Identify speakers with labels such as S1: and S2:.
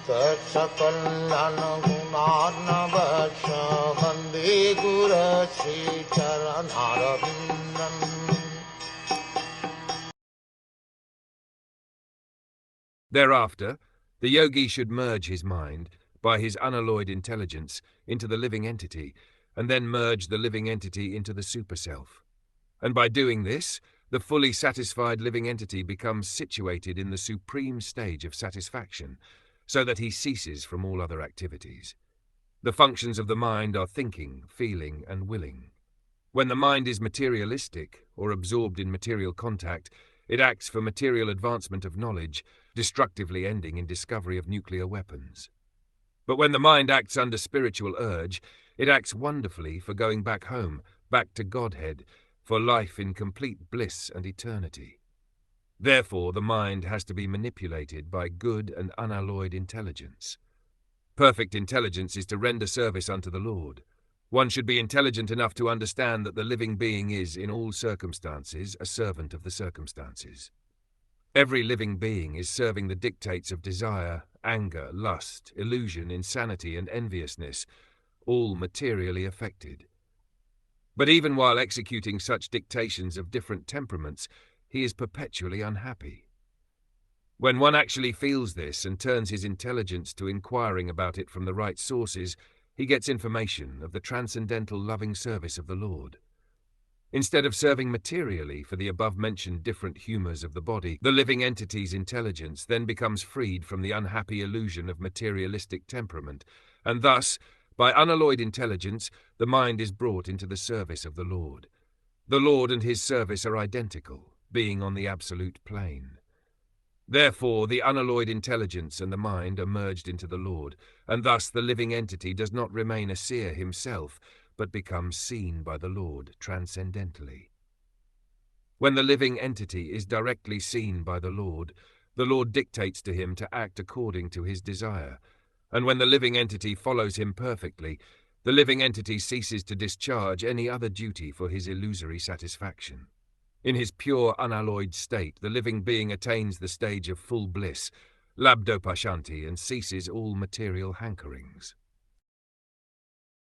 S1: Sakal Gunar Vande Guru Sri Charanaravindan.
S2: Thereafter, the yogi should merge his mind, by his unalloyed intelligence, into the living entity, and then merge the living entity into the super-self. And by doing this, the fully satisfied living entity becomes situated in the supreme stage of satisfaction, so that he ceases from all other activities. The functions of the mind are thinking, feeling, and willing. When the mind is materialistic, or absorbed in material contact, it acts for material advancement of knowledge, destructively ending in discovery of nuclear weapons. But when the mind acts under spiritual urge, it acts wonderfully for going back home, back to Godhead, for life in complete bliss and eternity. Therefore, the mind has to be manipulated by good and unalloyed intelligence. Perfect intelligence is to render service unto the Lord. One should be intelligent enough to understand that the living being is, in all circumstances, a servant of the circumstances. Every living being is serving the dictates of desire, anger, lust, illusion, insanity, and enviousness, all materially affected. But even while executing such dictations of different temperaments, he is perpetually unhappy. When one actually feels this and turns his intelligence to inquiring about it from the right sources, he gets information of the transcendental loving service of the Lord. Instead of serving materially for the above-mentioned different humors of the body, the living entity's intelligence then becomes freed from the unhappy illusion of materialistic temperament, and thus, by unalloyed intelligence, the mind is brought into the service of the Lord. The Lord and his service are identical, being on the absolute plane. Therefore, the unalloyed intelligence and the mind are merged into the Lord, and thus the living entity does not remain a seer himself, but becomes seen by the Lord transcendentally. When the living entity is directly seen by the Lord dictates to him to act according to his desire, and when the living entity follows him perfectly, the living entity ceases to discharge any other duty for his illusory satisfaction. In his pure unalloyed state, the living being attains the stage of full bliss, labdopashanti, and ceases all material hankerings.